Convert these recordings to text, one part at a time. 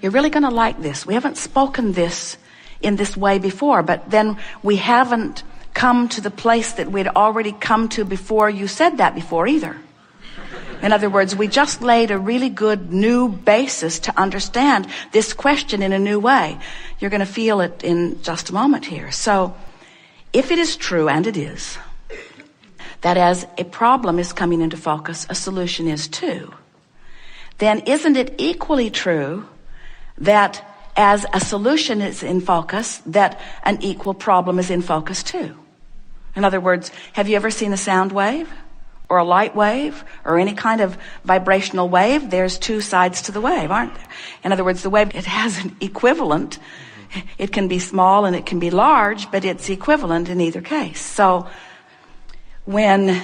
You're really going to like this. We haven't spoken this in this way before, but then we haven't come to the place that we'd already come to before you said that before either. In other words, we just laid a really good new basis to understand this question in a new way. You're going to feel it in just a moment here. So, if it is true, and it is, that as a problem is coming into focus, a solution is too, then isn't it equally true that as a solution is in focus, that an equal problem is in focus too? In other words, have you ever seen a sound wave or a light wave or any kind of vibrational wave? There's two sides to the wave, aren't there? In other words, the wave, it has an equivalent. It can be small and it can be large, but it's equivalent in either case. So when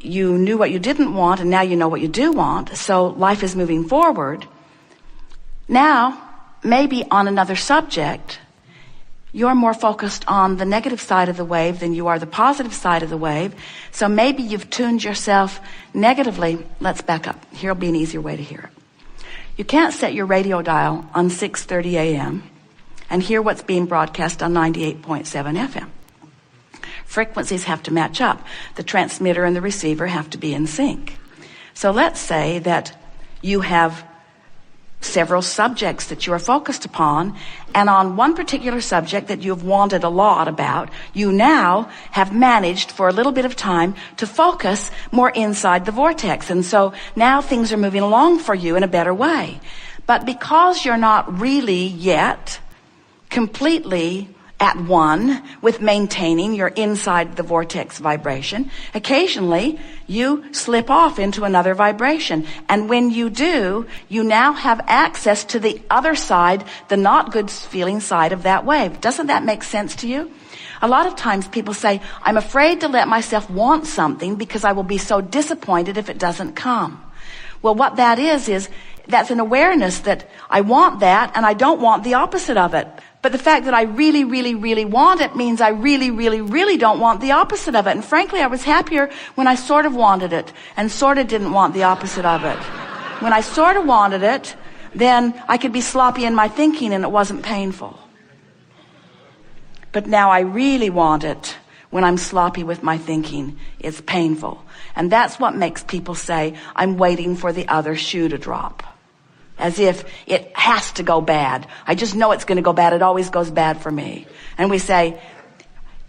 you knew what you didn't want and now you know what you do want, so life is moving forward. Now, maybe on another subject, you're more focused on the negative side of the wave than you are the positive side of the wave. So maybe you've tuned yourself negatively. Let's back up. Here'll be an easier way to hear it. You can't set your radio dial on 6:30 a.m. and hear what's being broadcast on 98.7 FM. Frequencies have to match up. The transmitter and the receiver have to be in sync. So let's say that you have several subjects that you are focused upon, and on one particular subject that you've wanted a lot about, you now have managed for a little bit of time to focus more inside the vortex. And so now things are moving along for you in a better way. But because you're not really yet completely at one with maintaining your inside the vortex vibration, occasionally you slip off into another vibration. And when you do, you now have access to the other side, the not good feeling side of that wave. Doesn't that make sense to you? A lot of times people say, I'm afraid to let myself want something because I will be so disappointed if it doesn't come. Well, what that is that's an awareness that I want that and I don't want the opposite of it. But the fact that I really, really, really want it means I really, really, really don't want the opposite of it. And frankly, I was happier when I sort of wanted it and sort of didn't want the opposite of it. When I sort of wanted it, then I could be sloppy in my thinking and it wasn't painful. But now I really want it. When I'm sloppy with my thinking, it's painful. And that's what makes people say, I'm waiting for the other shoe to drop. As if it has to go bad. I just know it's going to go bad. It always goes bad for me. And we say,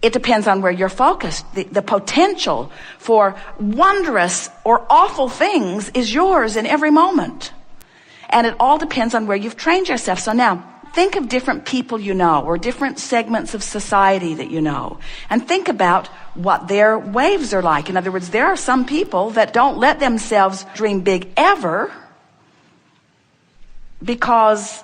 it depends on where you're focused. The potential for wondrous or awful things is yours in every moment. And it all depends on where you've trained yourself. So now, think of different people you know, or different segments of society that you know, and think about what their waves are like. In other words, there are some people that don't let themselves dream big ever, because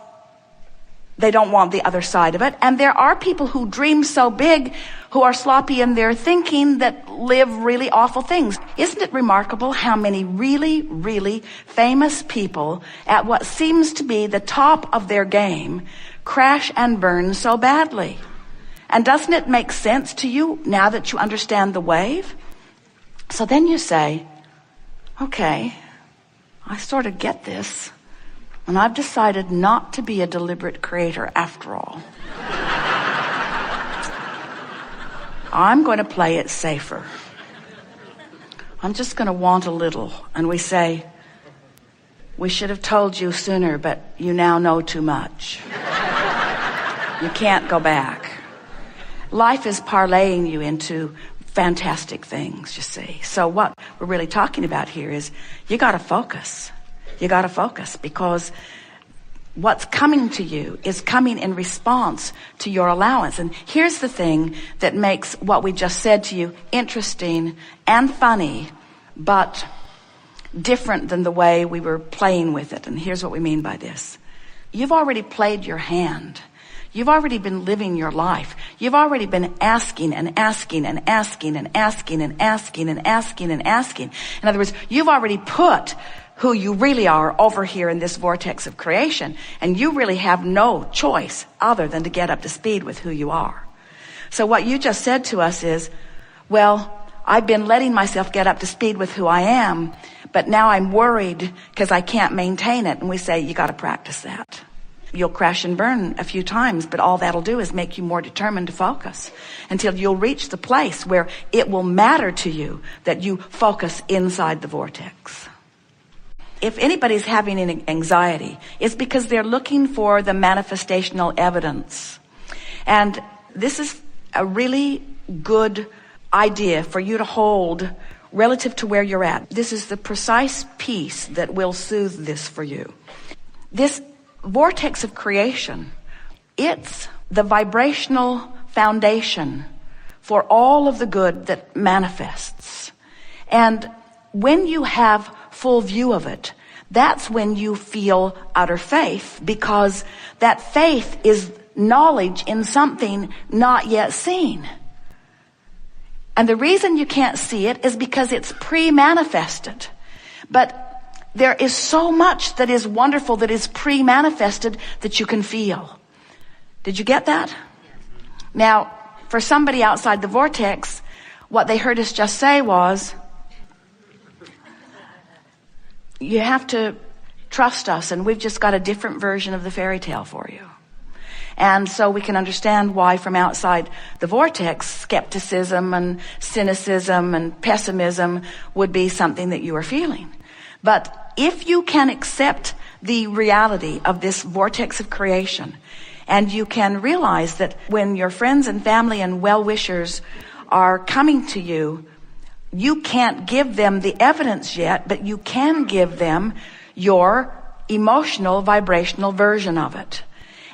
they don't want the other side of it. And there are people who dream so big, who are sloppy in their thinking, that live really awful things. Isn't it remarkable how many really, really famous people at what seems to be the top of their game crash and burn so badly? And doesn't it make sense to you now that you understand the wave? So then you say, okay, I sort of get this. And I've decided not to be a deliberate creator after all. I'm going to play it safer. I'm just going to want a little. And we say, we should have told you sooner, but you now know too much. You can't go back. Life is parlaying you into fantastic things, you see. So what we're really talking about here is you got to focus. You got to focus, because what's coming to you is coming in response to your allowance. And here's the thing that makes what we just said to you interesting and funny, but different than the way we were playing with it. And here's what we mean by this. You've already played your hand. You've already been living your life. You've already been asking and asking and asking and asking and asking and asking and asking. In other words, you've already put who you really are over here in this vortex of creation. And you really have no choice other than to get up to speed with who you are. So what you just said to us is, well, I've been letting myself get up to speed with who I am, but now I'm worried because I can't maintain it. And we say, you got to practice that. You'll crash and burn a few times, but all that'll do is make you more determined to focus until you'll reach the place where it will matter to you that you focus inside the vortex. If anybody's having an anxiety, it's because they're looking for the manifestational evidence. And this is a really good idea for you to hold relative to where you're at. This is the precise piece that will soothe this for you. This vortex of creation, it's the vibrational foundation for all of the good that manifests. And when you have full view of it, that's when you feel utter faith, because that faith is knowledge in something not yet seen. And the reason you can't see it is because it's pre-manifested. But there is so much that is wonderful that is pre-manifested that you can feel. Did you get that? Now, for somebody outside the vortex, what they heard us just say was, you have to trust us, and we've just got a different version of the fairy tale for you. And so we can understand why from outside the vortex, skepticism and cynicism and pessimism would be something that you are feeling. But if you can accept the reality of this vortex of creation, and you can realize that when your friends and family and well-wishers are coming to you, you can't give them the evidence yet, but you can give them your emotional, vibrational version of it.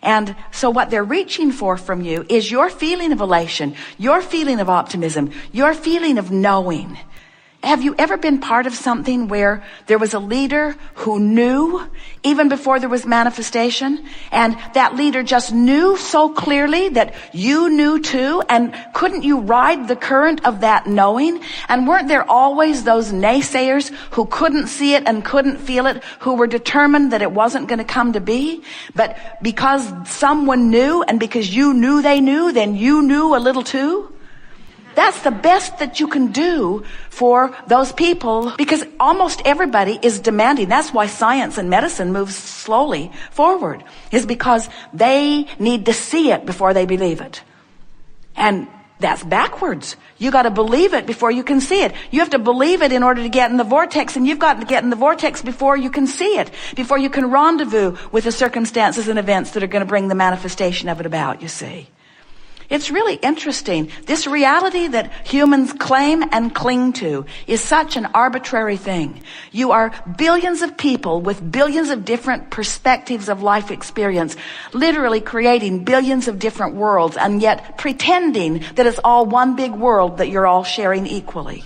And so what they're reaching for from you is your feeling of elation, your feeling of optimism, your feeling of knowing. Have you ever been part of something where there was a leader who knew even before there was manifestation, and that leader just knew so clearly that you knew too, and couldn't you ride the current of that knowing? And weren't there always those naysayers who couldn't see it and couldn't feel it, who were determined that it wasn't going to come to be? But because someone knew, and because you knew they knew, then you knew a little too? That's the best that you can do for those people, because almost everybody is demanding. That's why science and medicine moves slowly forward, is because they need to see it before they believe it. And that's backwards. You got to believe it before you can see it. You have to believe it in order to get in the vortex, and you've got to get in the vortex before you can see it, before you can rendezvous with the circumstances and events that are going to bring the manifestation of it about, you see. It's really interesting. This reality that humans claim and cling to is such an arbitrary thing. You are billions of people with billions of different perspectives of life experience, literally creating billions of different worlds, and yet pretending that it's all one big world that you're all sharing equally.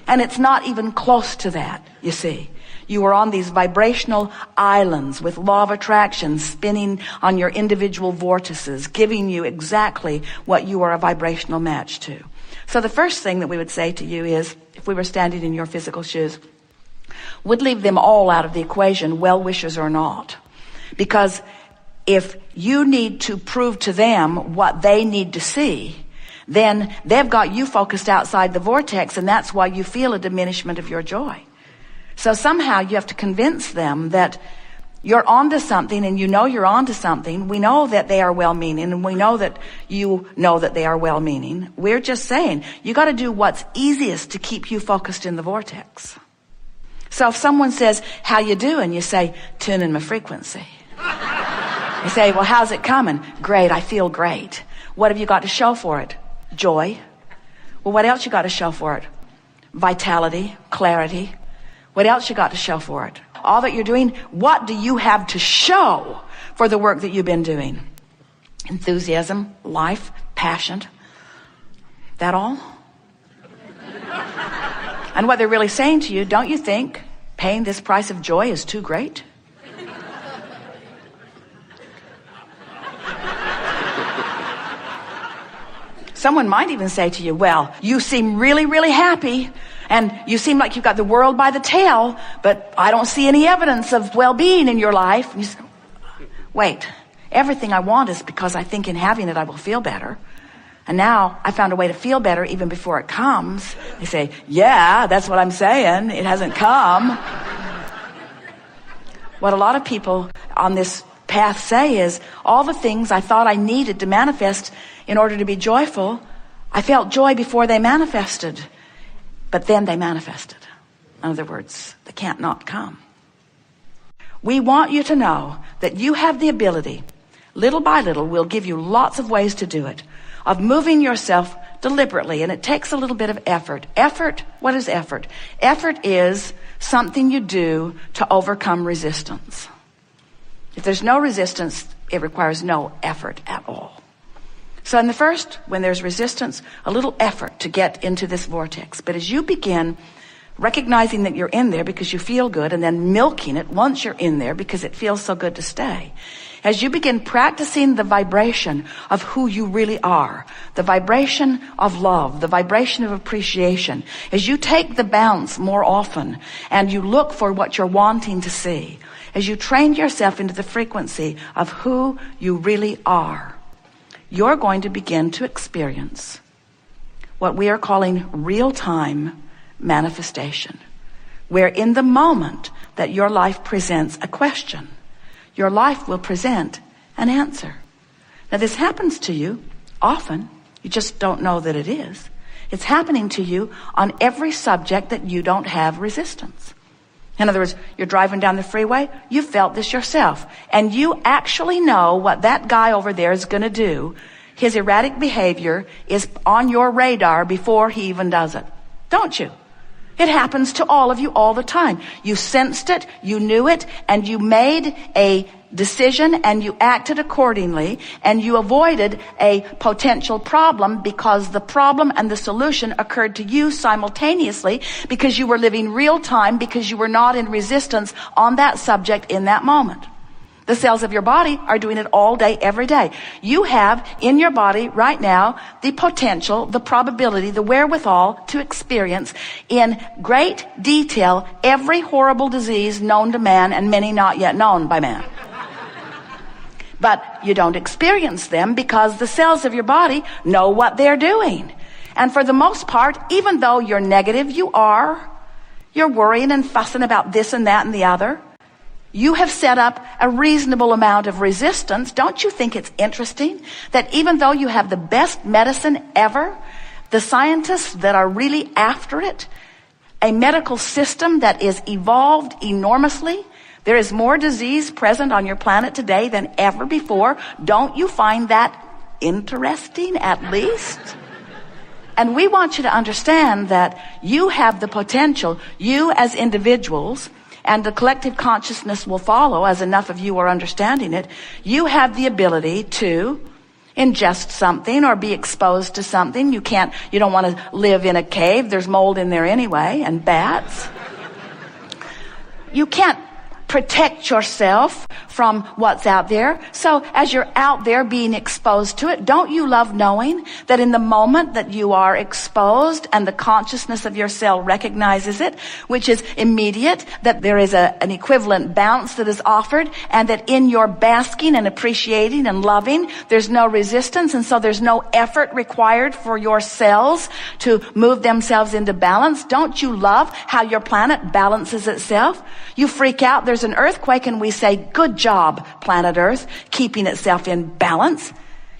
And it's not even close to that, you see. You are on these vibrational islands with law of attraction spinning on your individual vortices, giving you exactly what you are a vibrational match to. So the first thing that we would say to you is, if we were standing in your physical shoes, would leave them all out of the equation, well-wishers or not. Because if you need to prove to them what they need to see, then they've got you focused outside the vortex, and that's why you feel a diminishment of your joy. So somehow you have to convince them that you're onto something, and you know you're onto something. We know that they are well-meaning, and we know that you know that they are well-meaning. We're just saying, you got to do what's easiest to keep you focused in the vortex. So if someone says, how you doing? You say, tuning my frequency. You say, well, how's it coming? Great, I feel great. What have you got to show for it? Joy. Well, what else you got to show for it? Vitality, clarity. What else you got to show for it? All that you're doing, what do you have to show for the work that you've been doing? Enthusiasm, life, passion. That all? And what they're really saying to you, don't you think paying this price of joy is too great? Someone might even say to you, well, you seem really, really happy, and you seem like you've got the world by the tail, but I don't see any evidence of well-being in your life. You say, wait, everything I want is because I think in having it I will feel better. And now I found a way to feel better even before it comes. They say, yeah, that's what I'm saying. It hasn't come. What a lot of people on this path say is all the things I thought I needed to manifest in order to be joyful, I felt joy before they manifested, but then they manifested. In other words, they can't not come. We want you to know that you have the ability, little by little, we'll give you lots of ways to do it, of moving yourself deliberately, and it takes a little bit of effort. Effort, what is effort? Effort is something you do to overcome resistance. If there's no resistance, it requires no effort at all. So in the first, when there's resistance, a little effort to get into this vortex. But as you begin recognizing that you're in there because you feel good, and then milking it once you're in there because it feels so good to stay, as you begin practicing the vibration of who you really are, the vibration of love, the vibration of appreciation, as you take the bounce more often and you look for what you're wanting to see, as you train yourself into the frequency of who you really are, you're going to begin to experience what we are calling real-time manifestation, where in the moment that your life presents a question, your life will present an answer. Now this happens to you often, you just don't know that it is. It's happening to you on every subject that you don't have resistance. In other words, you're driving down the freeway, you felt this yourself, and you actually know what that guy over there is going to do. His erratic behavior is on your radar before he even does it. Don't you? It happens to all of you all the time. You sensed it, you knew it, and you made a decision and you acted accordingly, and you avoided a potential problem because the problem and the solution occurred to you simultaneously, because you were living real time, because you were not in resistance on that subject in that moment. The cells of your body are doing it all day, every day. You have in your body right now the potential, the probability, the wherewithal to experience in great detail every horrible disease known to man and many not yet known by man. But you don't experience them because the cells of your body know what they're doing. And for the most part, even though you're negative, you're worrying and fussing about this and that and the other, you have set up a reasonable amount of resistance. Don't you think it's interesting that even though you have the best medicine ever, the scientists that are really after it, a medical system that is evolved enormously, there is more disease present on your planet today than ever before. Don't you find that interesting, at least? And we want you to understand that you have the potential, you as individuals, and the collective consciousness will follow as enough of you are understanding it. You have the ability to ingest something or be exposed to something. You don't want to live in a cave. There's mold in there anyway, and bats. You can't protect yourself from what's out there. So as you're out there being exposed to it, don't you love knowing that in the moment that you are exposed and the consciousness of your cell recognizes it, which is immediate, that there is an equivalent bounce that is offered, and that in your basking and appreciating and loving, there's no resistance, and so there's no effort required for your cells to move themselves into balance? Don't you love how your planet balances itself? You freak out, there's an earthquake, and we say, good job, planet Earth, keeping itself in balance.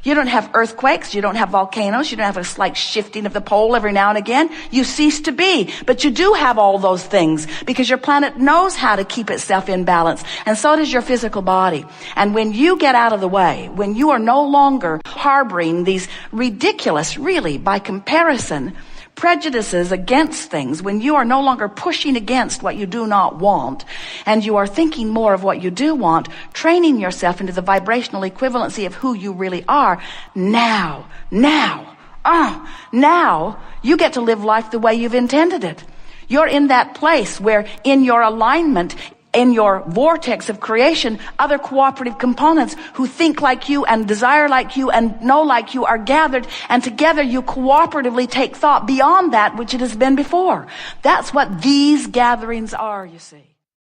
You don't have earthquakes, you don't have volcanoes, you don't have a slight shifting of the pole every now and again. You cease to be. But you do have all those things because your planet knows how to keep itself in balance. And so does your physical body. And when you get out of the way, when you are no longer harboring these ridiculous, really, by comparison, prejudices against things, when you are no longer pushing against what you do not want, and you are thinking more of what you do want, training yourself into the vibrational equivalency of who you really are, now you get to live life the way you've intended it. You're in that place where in your alignment, in your vortex of creation, other cooperative components who think like you and desire like you and know like you are gathered, and together you cooperatively take thought beyond that which it has been before. That's what these gatherings are, you see.